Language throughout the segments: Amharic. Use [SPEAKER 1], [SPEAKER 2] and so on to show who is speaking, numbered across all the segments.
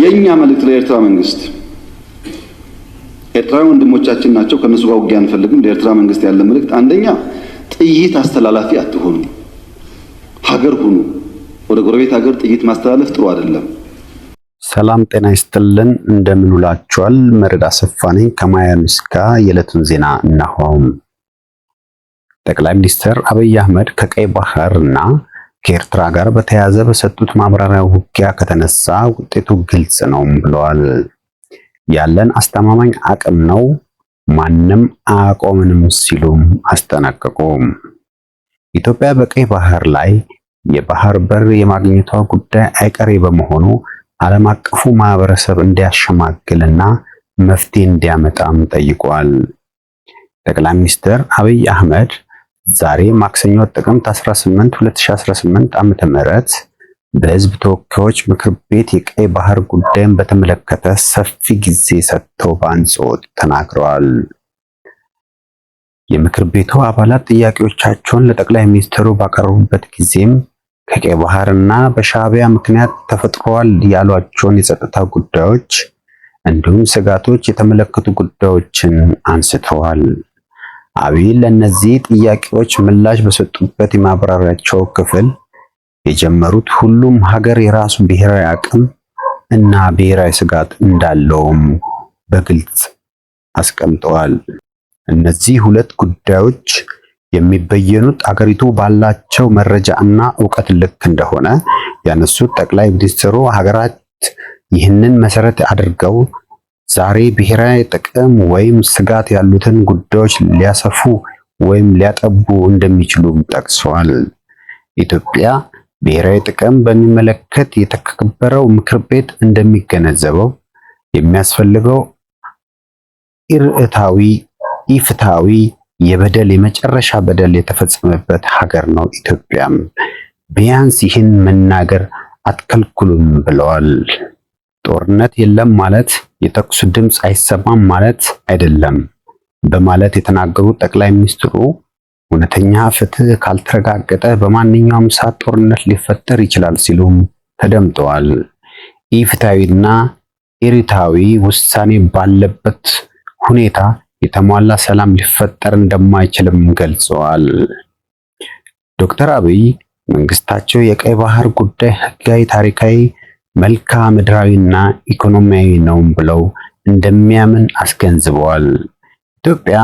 [SPEAKER 1] የኛ መልእክት ለኤርትራ መንግስት ኤርትራ ወንድሞቻችን ናቸው ከነሱ ጋር ውጊያ አንፈልግም ለኤርትራ መንግስት ያለ መልእክት አንደኛ ጥይት አስተላላፊ አትሆኑ ሀገር ሁኑ ወደ ጎረቤት ሀገር ጥይት ማስተላለፍ ጥሩ አይደለም
[SPEAKER 2] ሰላም ጤና ይስጥልን እንደምን ውላችኋል መረዳ ሰፋ ነኝ ከማያ ኒውስ ጋር የዕለቱን ዜና እነሆ ጠቅላይ ሚኒስትር አብይ አህመድ ከቀይ ባህርና ከኤርትራ ጋር በተያያዘ በሰጡት ማብራሪያ ውጊያ ከተነሳ ውጤቱ ግልጽ ነው ብለዋል ያለን አስተማማኝ አቅም ነው ማንንም አቆምንም ሲሉም አስጠነቀቁ ኢትዮጵያ በቀይ ባህር ላይ የባህር በር የማግኘቷ ጉዳይ አይቀሬ በመሆኑ ዓለም አቀፉ ማህበረሰብ እንዲያሸማግልና መፍትሄ እንዲያመጣም ጠይቋል ጠቅላይ ሚኒስትር አብይ አህመድ ዛሬ ማክሰኞ ጥቅምት 18 2018 ዓመተ ምህረት በህዝብ ተወካዮች ምክር ቤት የቀይ ባህር ጉዳይን በተመለከተ ሰፊ ጊዜ ሰጥተው በአጽንኦት ተናግረዋል የምክር ቤቱ አባላት ጥያቄዎቻቸውን ለጠቅላይ ሚኒስትሩ ባቀረቡበት ጊዜም ከቀይ ባህርና በሻዕቢያ ምክንያት ተፈጥሯል ያሏቸውን የጸጥታ ጉዳዮች እንዲሁም ስጋቶች የተመለከቱ ጉዳዮችን አንስተዋል አብይ ለነዚህ ጥያቄዎች ምላሽ በሰጡበት የማብራሪያቸው ክፍል የጀመሩት ሁሉም ሀገር የራሱ ብሔራዊ አቅም እና ብሔራዊ ስጋት እንዳለውም በግልጽ አስቀምጠዋል እነዚህ ሁለት ጉዳዮች የሚበየኑት አገሪቱ ባላቸው መረጃና ዕውቀት ልክ እንደሆነ ያነሱት ጠቅላይ ሚኒስትሩ ሀገራት ይህንን መሰረት አድርገው ዛሬ ብሔራዊ ጥቅም ወይም ስጋት ያሉትን ጉዳዮች ሊያሰፉ ወይም ሊያጠቡ እንደሚችሉም ጠቅሰዋል ኢትዮጵያ ብሔራዊ ጥቅም በሚመለከት የተከበረው ምክር ቤት እንደሚገነዘበው የሚያስፈልገው ኢፍትሃዊ የበደል የመጨረሻ በደል የተፈጸመበት ሀገር ነው ኢትዮጵያም ቢያንስ ይህን መናገር አትከልክሉም ብለዋል ጦርነት የለም ማለት የተኩስ ድምጽ አይሰማም ማለት አይደለም በማለት የተናገሩት ጠቅላይ ሚኒስትሩ እውነተኛ ፍትህ ካልተረጋገጠ በማንኛውም ሰዓት ጦርነት ሊፈጠር ይችላል ሲሉም ተደምጠዋል ኢፍትሃዊና ኢሪታዊ ውሳኔ ባለበት ሁኔታ የተሟላ ሰላም ሊፈጠር እንደማይችልም ገልጸዋል ዶክተር አብይ መንግስታቸው የቀይ ባህር ጉዳይ ህጋዊ ታሪካዊ መልክዓ ምድራዊና ኢኮኖሚያዊ ነው ብለው እንደሚያምን አስገንዝበዋል ኢትዮጵያ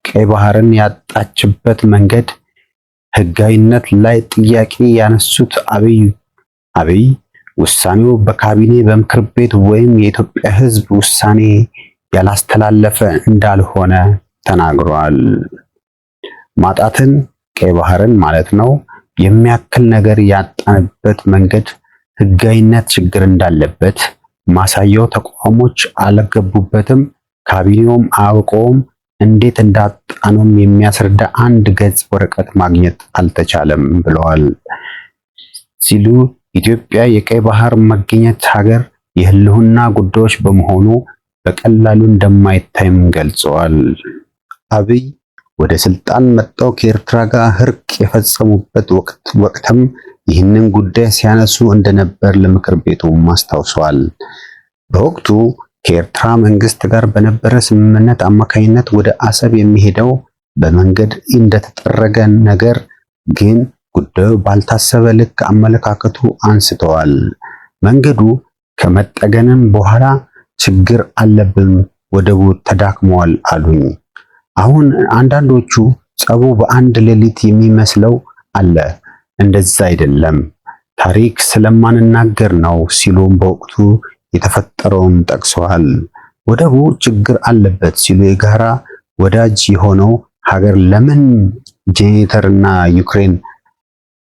[SPEAKER 2] ቀይ ባህርን ያጣችበት መንገድ ህጋዊነት ላይ ጥያቄ ያነሱት አብይ ውሳኔው በካቢኔ በምክር ቤት ወይም የኢትዮጵያ ህዝብ ውሳኔ ያላስተላለፈ እንዳልሆነ ተናግሯል ማጣትን ቀይ ባህርን ማለት ነው የሚያክል ነገር ያጣንበት መንገድ ህጋዊነት ችግር እንዳለበት ማሳያው ተቋሞች አልገቡበትም ካቢኔውም አውቀውም እንዴት እንዳጣኑም የሚያስረዳ አንድ ገጽ ወረቀት ማግኘት አልተቻለም ብለዋል ሲሉ ኢትዮጵያ የቀይ ባህር መገኘት ሀገር የህልውና ጉዳዮች በመሆኑ በቀላሉ እንደማይታይም ገልጸዋል አብይ ወደ ስልጣን መጣው ከኤርትራ ጋር እርቅ የፈጸሙበት ወቅትም ይህንን ጉዳይ ሲያነሱ እንደነበር ለምክር ቤቱ ማስታወሷል በወቅቱ ከኤርትራ መንግስት ጋር በነበረ ስምምነት አማካኝነት ወደ አሰብ የሚሄደው በመንገድ እንደተጠረገ ነገር ግን ጉዳዩ ባልታሰበ ልክ አመለካከቱ አንስተዋል መንገዱ ከመጠገንም በኋላ ችግር አለብን ወደቡ ተዳክመዋል አሉኝ አሁን አንዳንዶቹ ጸቡ በአንድ ሌሊት የሚመስለው አለ እንደዛ አይደለም ታሪክ ስለማንናገር ነው ሲሉም በወቅቱ የተፈጠረውን ጠቅሰዋል ወደቡ ችግር አለበት ሲሉ የጋራ ወዳጅ የሆነው ሀገር ለምን ጄኔተርና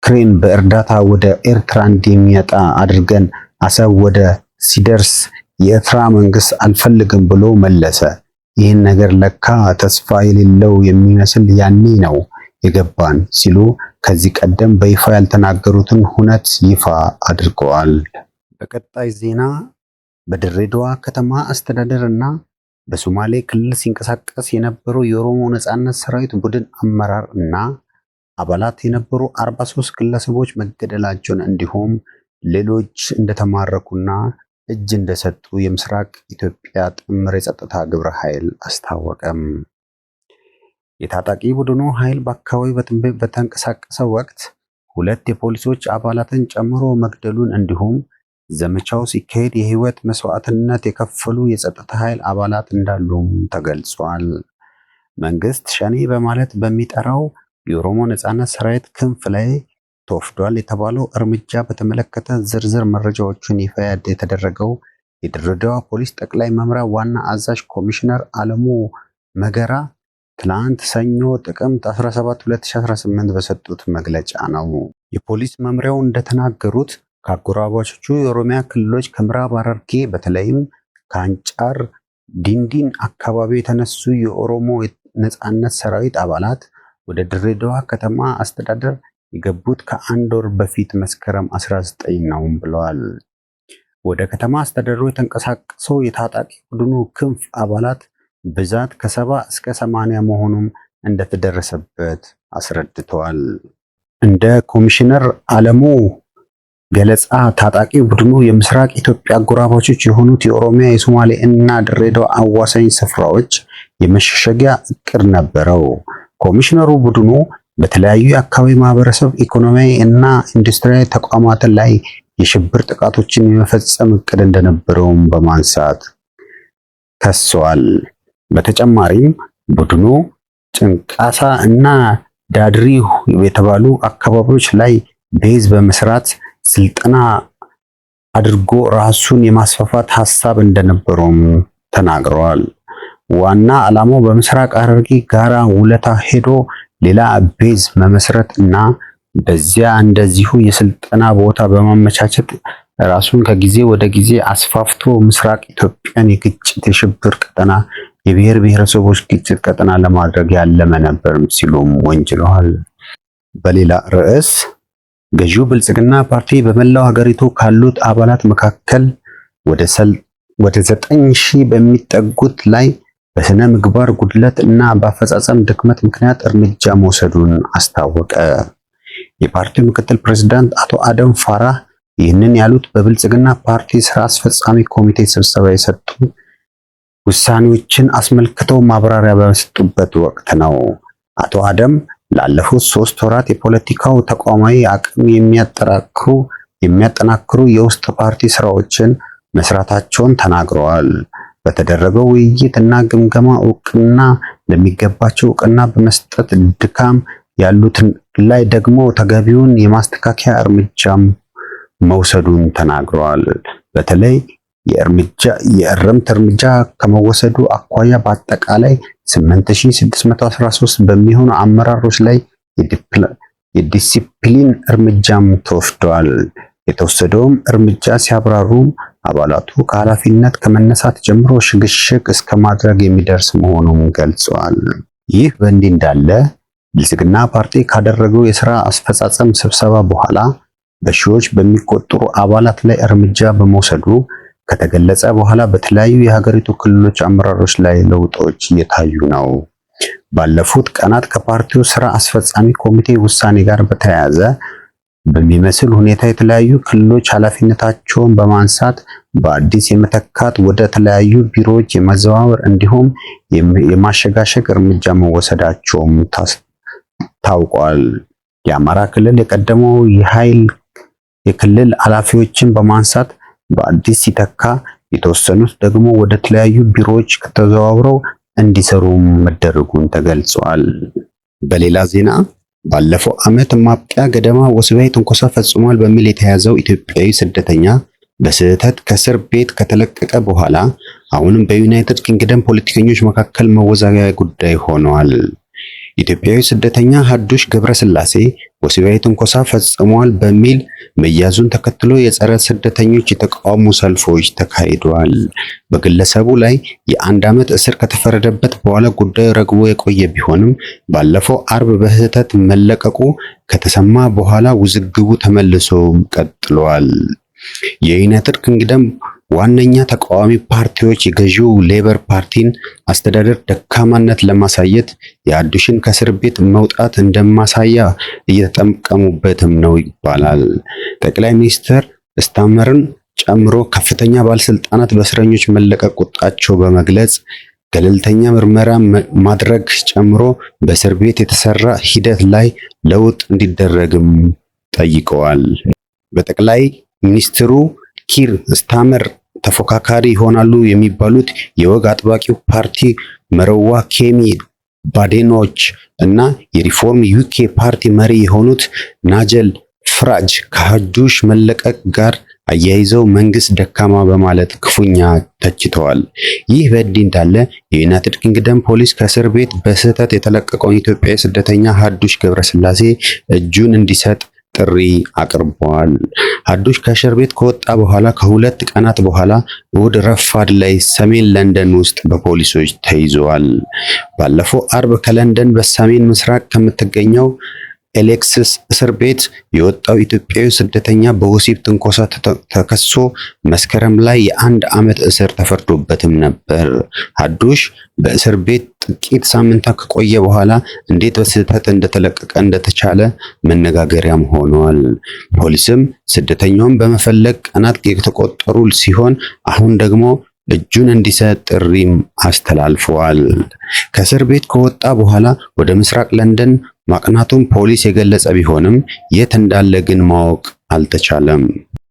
[SPEAKER 2] ክሬን በእርዳታ ወደ ኤርትራ እንደሚያጣ አድርገን አሰብ ወደ ሲደርስ የኤርትራ መንግስት አልፈልግም ብሎ መለሰ ይህን ነገር ለካ ተስፋ የሌለው የሚመስል ያኔ ነው የገባን ሲሉ ከዚህ ቀደም በይፋ ያልተናገሩትን ሁነት ይፋ አድርገዋል በቀጣይ ዜና በድሬዳዋ ከተማ አስተዳደርና በሶማሌ ክልል ሲንቀሳቀስ የነበሩ የኦሮሞ ነጻነት ሰራዊት ቡድን አመራር እና አባላት የነበሩ 43 ግለሰቦች መገደላቸውን እንዲሁም ሌሎች እንደተማረኩና እጅ እንደሰጡ የምስራቅ ኢትዮጵያ ጥምር የጸጥታ ግብረ ኃይል አስታወቀም። የታጣቂ ቡድኑ ኃይል በአካባቢው በተንቀሳቀሰ ወቅት 2 የፖሊሶች አባላትን ጨምሮ መግደሉን እንዲሁም ዘመቻው ሲካሄድ የህይወት መስዋዕትነት የከፈሉ የጸጥታ ኃይል አባላት እንዳሉም ተገልጿል። መንግስት ሸኔ በማለት በሚጠራው የኦሮሞ ነጻነት ሰራዊት ክንፍ ላይ ተወስዷል የተባለው እርምጃ በተመለከተ ዝርዝር መረጃዎችን ይፋ የተደረገው የድሬዳዋ ፖሊስ ጠቅላይ መምሪያ ዋና አዛዥ ኮሚሽነር አለሙ መገራ ትላንት ሰኞ ጥቅምት 17 2018 በሰጡት መግለጫ ነው። የፖሊስ መምሪያው እንደተናገሩት ከአጎራባቾቹ የኦሮሚያ ክልሎች ከምዕራብ ሐረርጌ በተለይም ከአንጫር ዲንዲን አካባቢ የተነሱ የኦሮሞ ነጻነት ሰራዊት አባላት ወደ ድሬዳዋ ከተማ አስተዳደር የገቡት ከ1 ወር በፊት መስከረም 19 ነው ብለዋል። ወደ ከተማ አስተዳደሩ የተንቀሳቀሰው የታጣቂ ቡድኑ ክንፍ አባላት ብዛት ከ70 እስከ 80 መሆኑም እንደተደረሰበት አስረድተዋል። እንደ ኮሚሽነር አለሙ ገለጻ ታጣቂ ቡድኑ የምስራቅ ኢትዮጵያ አጎራባቾች የሆኑት የኦሮሚያ፣ የሶማሌ እና ድሬዳዋ አዋሳኝ ስፍራዎች የመሸሸጊያ እቅድ ነበረው። ኮሚሽነሩ ቡድኑ በተለያዩ የአካባቢ ማህበረሰብ ኢኮኖሚያዊ እና ኢንዱስትሪያዊ ተቋማት ላይ የሽብር ጥቃቶችን የመፈጸም እቅድ እንደነበረውም በማንሳት ከሷል። በተጨማሪም ቡድኑ ጭንቃሳ እና ዳድሪ የተባሉ አካባቢዎች ላይ ቤዝ በመስራት ስልጠና አድርጎ ራሱን የማስፋፋት ሐሳብ እንደነበረውም ተናግረዋል። ዋና ዓላማው በምስራቅ ሐረርጌ ጋራ ውለታ ሄዶ ሌላ ቤዝ መመስረት እና በዚያ እንደዚሁ የስልጠና ቦታ በማመቻቸት ራሱን ከጊዜ ወደ ጊዜ አስፋፍቶ ምስራቅ ኢትዮጵያን የግጭት የሽብር ቀጠና፣ የብሔር ብሔረሰቦች ግጭት ቀጠና ለማድረግ ያለመ ነበር ሲሉም ወንጅለዋል። በሌላ ርዕስ ገዢው ብልጽግና ፓርቲ በመላው ሀገሪቱ ካሉት አባላት መካከል ወደ 9000 በሚጠጉት ላይ በስነ ምግባር ጉድለት እና በአፈጻጸም ድክመት ምክንያት እርምጃ መውሰዱን አስታወቀ። የፓርቲው ምክትል ፕሬዝዳንት አቶ አደም ፋራህ ይህንን ያሉት በብልጽግና ፓርቲ ስራ አስፈጻሚ ኮሚቴ ስብሰባ የሰጡ ውሳኔዎችን አስመልክተው ማብራሪያ በሰጡበት ወቅት ነው። አቶ አደም ላለፉት 3 ወራት የፖለቲካው ተቋማዊ አቅም የሚያጠናክሩ የውስጥ ፓርቲ ስራዎችን መስራታቸውን ተናግረዋል። በተደረገው ውይይት እና ግምገማ እውቅና ለሚገባቸው እውቅና በመስጠት ድካም ያሉትን ላይ ደግሞ ተገቢውን የማስተካከያ እርምጃም መውሰዱን ተናግረዋል። በተለይ የእርምት እርምጃ ከመወሰዱ አኳያ በአጠቃላይ 8613 በሚሆኑ አመራሮች ላይ የዲሲፕሊን እርምጃም ተወስዷል። የተወሰደውም እርምጃ ሲያብራሩ አባላቱ ከኃላፊነት ከመነሳት ጀምሮ ሽግሽግ እስከ ማድረግ የሚደርስ መሆኑን ገልጸዋል። ይህ በእንዲህ እንዳለ ብልጽግና ፓርቲ ካደረገው የስራ አስፈጻጸም ስብሰባ በኋላ በሺዎች በሚቆጠሩ አባላት ላይ እርምጃ በመውሰዱ ከተገለጸ በኋላ በተለያዩ የሀገሪቱ ክልሎች አመራሮች ላይ ለውጦች እየታዩ ነው። ባለፉት ቀናት ከፓርቲው ስራ አስፈጻሚ ኮሚቴ ውሳኔ ጋር በተያያዘ በሚመስል ሁኔታ የተለያዩ ክልሎች ኃላፊነታቸውን በማንሳት በአዲስ የመተካት ወደ ተለያዩ ቢሮዎች የመዘዋወር እንዲሁም የማሸጋሸግ እርምጃ መወሰዳቸውም ታውቋል። የአማራ ክልል የቀደመው የኃይል የክልል ኃላፊዎችን በማንሳት በአዲስ ሲተካ፣ የተወሰኑት ደግሞ ወደ ተለያዩ ቢሮዎች ተዘዋውረው እንዲሰሩ መደረጉን ተገልጿል። በሌላ ዜና ባለፈው ዓመት ማብቂያ ገደማ ወሲባዊ ትንኮሳ ፈጽሟል በሚል የተያዘው ኢትዮጵያዊ ስደተኛ በስህተት ከእስር ቤት ከተለቀቀ በኋላ አሁንም በዩናይትድ ኪንግደም ፖለቲከኞች መካከል መወዛገቢያ ጉዳይ ሆኗል። ኢትዮጵያዊ ስደተኛ ሀዱሽ ገብረስላሴ ወሲባዊ ትንኮሳ ፈጽሟል በሚል መያዙን ተከትሎ የጸረ ስደተኞች የተቃውሞ ሰልፎች ተካሂደዋል። በግለሰቡ ላይ የ1 ዓመት እስር ከተፈረደበት በኋላ ጉዳዩ ረግቦ የቆየ ቢሆንም ባለፈው አርብ በስህተት መለቀቁ ከተሰማ በኋላ ውዝግቡ ተመልሶ ቀጥሏል። የዩናይትድ ኪንግደም ዋነኛ ተቃዋሚ ፓርቲዎች የገዢው ሌበር ፓርቲን አስተዳደር ደካማነት ለማሳየት የሀዱሽን ከእስር ቤት መውጣት እንደማሳያ እየተጠቀሙበትም ነው ይባላል። ጠቅላይ ሚኒስትር ስታመርን ጨምሮ ከፍተኛ ባለስልጣናት በእስረኞች መለቀቅ ቁጣቸው በመግለጽ ገለልተኛ ምርመራ ማድረግ ጨምሮ በእስር ቤት የተሰራ ሂደት ላይ ለውጥ እንዲደረግም ጠይቀዋል። በጠቅላይ ሚኒስትሩ ኪር ስታመር ተፎካካሪ ይሆናሉ የሚባሉት የወግ አጥባቂው ፓርቲ መረዋ ኬሚ ባዴኖች እና የሪፎርም ዩኬ ፓርቲ መሪ የሆኑት ናጀል ፍራጅ ከሀዱሽ መለቀቅ ጋር አያይዘው መንግስት ደካማ በማለት ክፉኛ ተችተዋል። ይህ በእንዲህ እንዳለ የዩናይትድ ኪንግደም ፖሊስ ከእስር ቤት በስህተት የተለቀቀውን ኢትዮጵያዊ ስደተኛ ሀዱሽ ገብረስላሴ እጁን እንዲሰጥ ጥሪ አቅርበዋል። ሀዱሽ ከእስር ቤት ከወጣ በኋላ ከሁለት ቀናት በኋላ እሁድ ረፋድ ላይ ሰሜን ለንደን ውስጥ በፖሊሶች ተይዘዋል። ባለፈው አርብ ከለንደን በሰሜን ምስራቅ ከምትገኘው ኤሌክስስ እስር ቤት የወጣው ኢትዮጵያዊ ስደተኛ በወሲብ ትንኮሳ ተከሶ መስከረም ላይ የ1 ዓመት እስር ተፈርዶበትም ነበር። ሀዱሽ በእስር ቤት ጥቂት ሳምንታት ከቆየ በኋላ እንዴት በስህተት እንደተለቀቀ እንደተቻለ መነጋገሪያም ሆኗል። ፖሊስም ስደተኛውን በመፈለግ ቀናት የተቆጠሩ ሲሆን አሁን ደግሞ እጁን እንዲሰጥ ጥሪም አስተላልፈዋል። ከእስር ቤት ከወጣ በኋላ ወደ ምስራቅ ለንደን ማቅናቱን ፖሊስ የገለጸ ቢሆንም የት እንዳለ ግን ማወቅ አልተቻለም።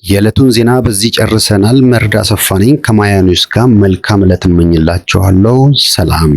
[SPEAKER 2] የዕለቱን ዜና በዚህ ጨርሰናል። መርዳ አሰፋ ነኝ ከማያ ኒውስ ጋር መልካም ዕለት እመኝላችኋለሁ። ሰላም።